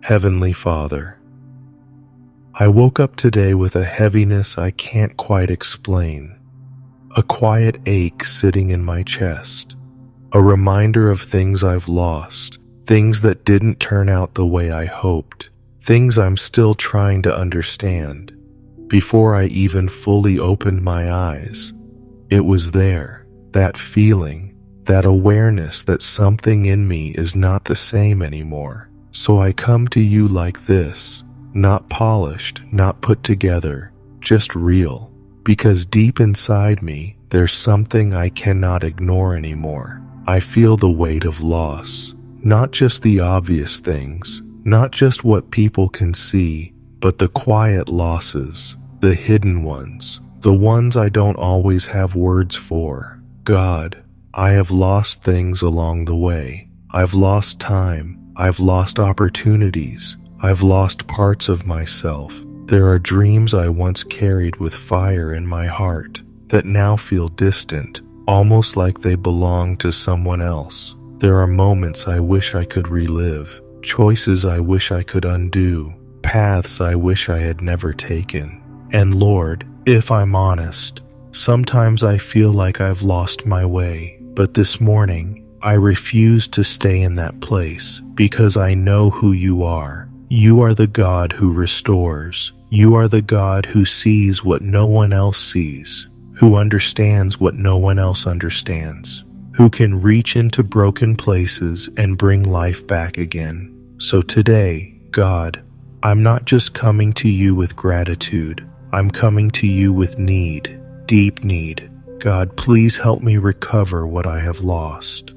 Heavenly Father, I woke up today with a heaviness I can't quite explain, a quiet ache sitting in my chest, a reminder of things I've lost, things that didn't turn out the way I hoped, things I'm still trying to understand. Before I even fully opened my eyes, it was there, that feeling, that awareness that something in me is not the same anymore. So I come to you like this, not polished, not put together, just real, because deep inside me, there's something I cannot ignore anymore. I feel the weight of loss, not just the obvious things, not just what people can see, but the quiet losses, the hidden ones, the ones I don't always have words for. God, I have lost things along the way. I've lost time. I've lost opportunities. I've lost parts of myself. There are dreams I once carried with fire in my heart that now feel distant, almost like they belong to someone else. There are moments I wish I could relive, choices I wish I could undo, paths I wish I had never taken. And Lord, if I'm honest, sometimes I feel like I've lost my way. But this morning, I refuse to stay in that place because I know who you are. You are the God who restores. You are the God who sees what no one else sees, who understands what no one else understands, who can reach into broken places and bring life back again. So today, God, I'm not just coming to you with gratitude. I'm coming to you with need, deep need. God, please help me recover what I have lost.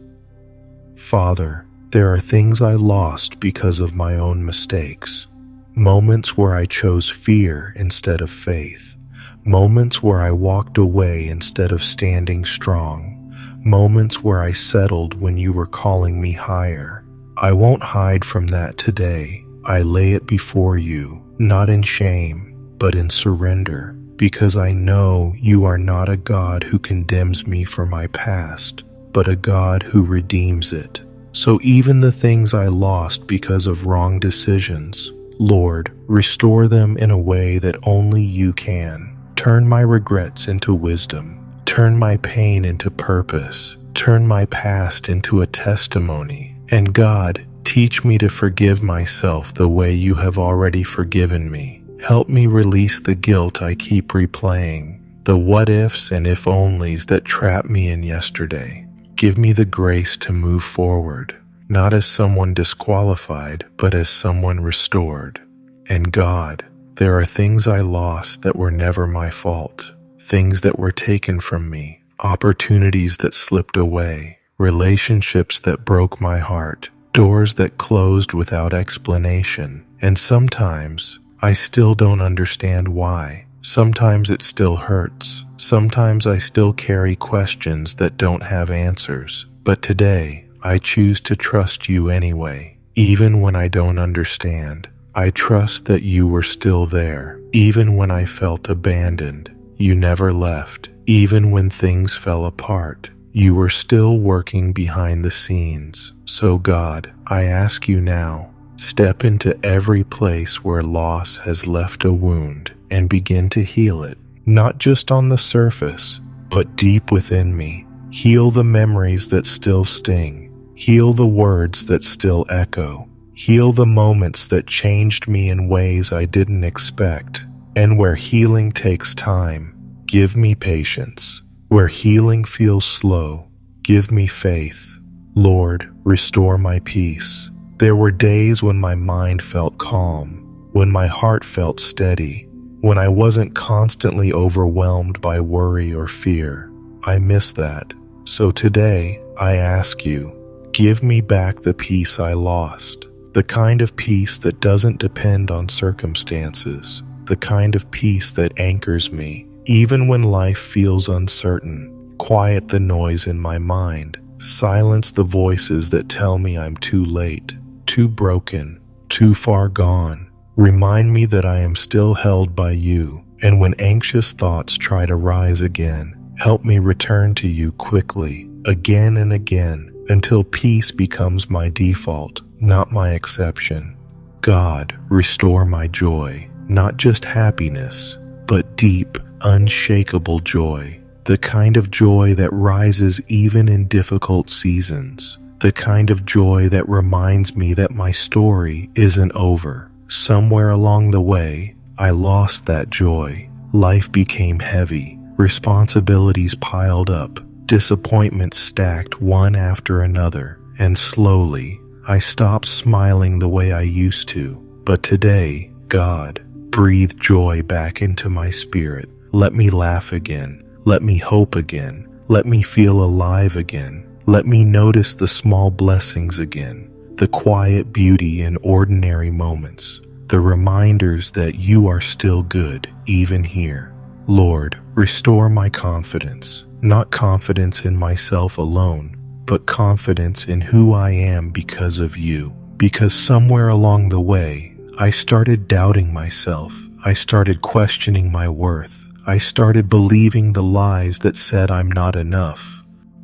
Father, there are things I lost because of my own mistakes. Moments where I chose fear instead of faith. Moments where I walked away instead of standing strong. Moments where I settled when you were calling me higher. I won't hide from that today. I lay it before you, not in shame, but in surrender, because I know you are not a God who condemns me for my past, but a God who redeems it. So even the things I lost because of wrong decisions, Lord, restore them in a way that only you can. Turn my regrets into wisdom. Turn my pain into purpose. Turn my past into a testimony. And God, teach me to forgive myself the way you have already forgiven me. Help me release the guilt I keep replaying, the what ifs and if onlys that trap me in yesterday. Give me the grace to move forward, not as someone disqualified, but as someone restored. And God, there are things I lost that were never my fault, things that were taken from me, opportunities that slipped away, relationships that broke my heart, doors that closed without explanation. And sometimes, I still don't understand why. Sometimes it still hurts. Sometimes I still carry questions that don't have answers. But today, I choose to trust you anyway. Even when I don't understand, I trust that you were still there. Even when I felt abandoned, you never left. Even when things fell apart, you were still working behind the scenes. So God, I ask you now, step into every place where loss has left a wound and begin to heal it, not just on the surface, but deep within me. Heal the memories that still sting. Heal the words that still echo. Heal the moments that changed me in ways I didn't expect. And where healing takes time, give me patience. Where healing feels slow, give me faith. Lord, restore my peace. There were days when my mind felt calm, when my heart felt steady, when I wasn't constantly overwhelmed by worry or fear. I miss that. So today, I ask you, give me back the peace I lost, the kind of peace that doesn't depend on circumstances, the kind of peace that anchors me, even when life feels uncertain. Quiet the noise in my mind, silence the voices that tell me I'm too late, too broken, too far gone. Remind me that I am still held by you, and when anxious thoughts try to rise again, help me return to you quickly, again and again, until peace becomes my default, not my exception. God, restore my joy, not just happiness, but deep, unshakable joy. The kind of joy that rises even in difficult seasons. The kind of joy that reminds me that my story isn't over. Somewhere along the way, I lost that joy. Life became heavy. Responsibilities piled up. Disappointments stacked one after another. And slowly, I stopped smiling the way I used to. But today, God, breathe joy back into my spirit. Let me laugh again. Let me hope again. Let me feel alive again. Let me notice the small blessings again. The quiet beauty in ordinary moments. The reminders that you are still good, even here. Lord, restore my confidence. Not confidence in myself alone, but confidence in who I am because of you. Because somewhere along the way, I started doubting myself. I started questioning my worth. I started believing the lies that said I'm not enough.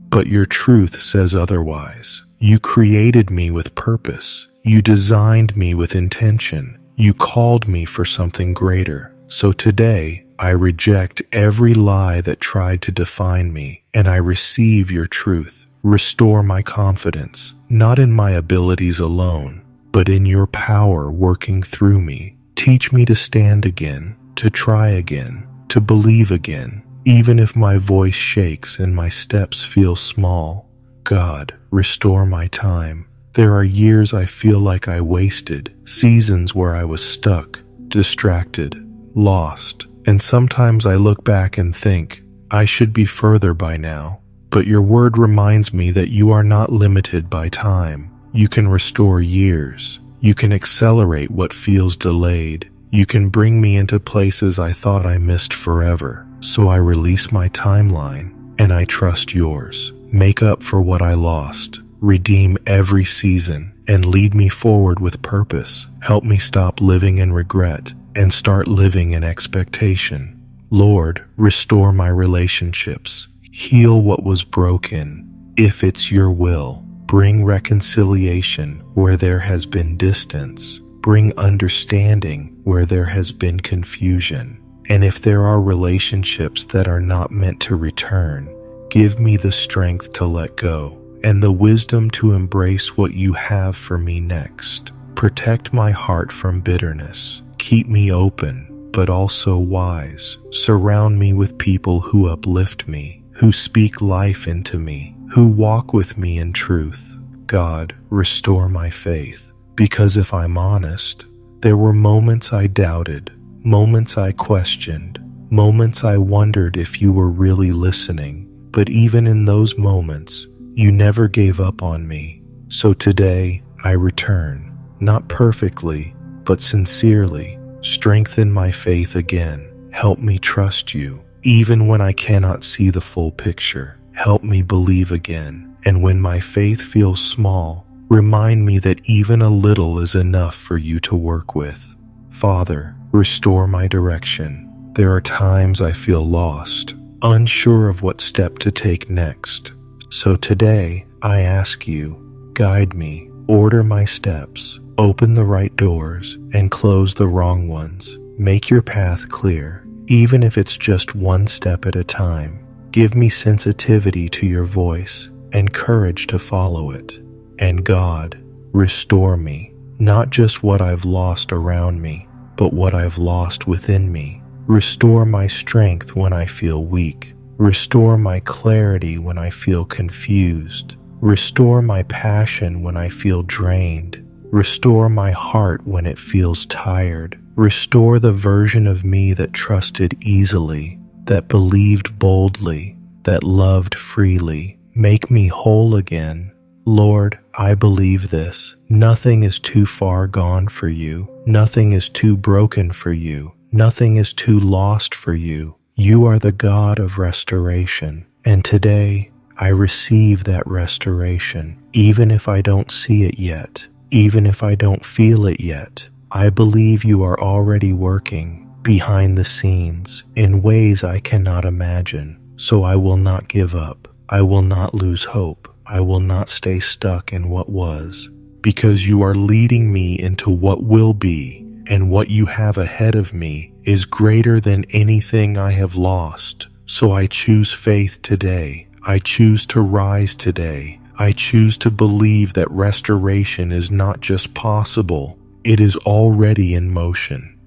But your truth says otherwise. You created me with purpose. You designed me with intention. You called me for something greater. So today, I reject every lie that tried to define me, and I receive your truth. Restore my confidence, not in my abilities alone, but in your power working through me. Teach me to stand again, to try again, to believe again, even if my voice shakes and my steps feel small. God, restore my time. There are years I feel like I wasted, seasons where I was stuck, distracted, lost, and sometimes I look back and think, I should be further by now. But your word reminds me that you are not limited by time. You can restore years. You can accelerate what feels delayed. You can bring me into places I thought I missed forever. So I release my timeline, and I trust yours. Make up for what I lost. Redeem every season, and lead me forward with purpose. Help me stop living in regret, and start living in expectation. Lord, restore my relationships. Heal what was broken, if it's your will. Bring reconciliation where there has been distance. Bring understanding where there has been confusion. And if there are relationships that are not meant to return, give me the strength to let go and the wisdom to embrace what you have for me next. Protect my heart from bitterness. Keep me open, but also wise. Surround me with people who uplift me, who speak life into me, who walk with me in truth. God, restore my faith, because if I'm honest, there were moments I doubted, moments I questioned, moments I wondered if you were really listening. But even in those moments, you never gave up on me. So today, I return, not perfectly, but sincerely. Strengthen my faith again. Help me trust you, even when I cannot see the full picture. Help me believe again. And when my faith feels small, remind me that even a little is enough for you to work with. Father, restore my direction. There are times I feel lost, unsure of what step to take next. So today, I ask you, guide me, order my steps, open the right doors, and close the wrong ones. Make your path clear, even if it's just one step at a time. Give me sensitivity to your voice and courage to follow it. And God, restore me, not just what I've lost around me, but what I've lost within me. Restore my strength when I feel weak. Restore my clarity when I feel confused. Restore my passion when I feel drained. Restore my heart when it feels tired. Restore the version of me that trusted easily, that believed boldly, that loved freely. Make me whole again. Lord, I believe this. Nothing is too far gone for you. Nothing is too broken for you. Nothing is too lost for you. You are the God of restoration. And today, I receive that restoration, even if I don't see it yet, even if I don't feel it yet. I believe you are already working behind the scenes in ways I cannot imagine. So I will not give up. I will not lose hope. I will not stay stuck in what was. because you are leading me into what will be, and what you have ahead of me is greater than anything I have lost. So I choose faith today. I choose to rise today. I choose to believe that restoration is not just possible, it is already in motion.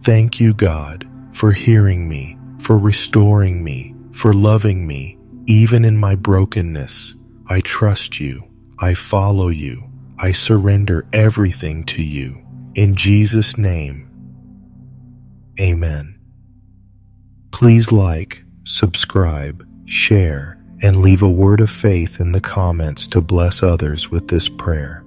Thank you, God, for hearing me, for restoring me, for loving me, even in my brokenness. I trust you. I follow you. I surrender everything to you. In Jesus' name, amen. Please like, subscribe, share, and leave a word of faith in the comments to bless others with this prayer.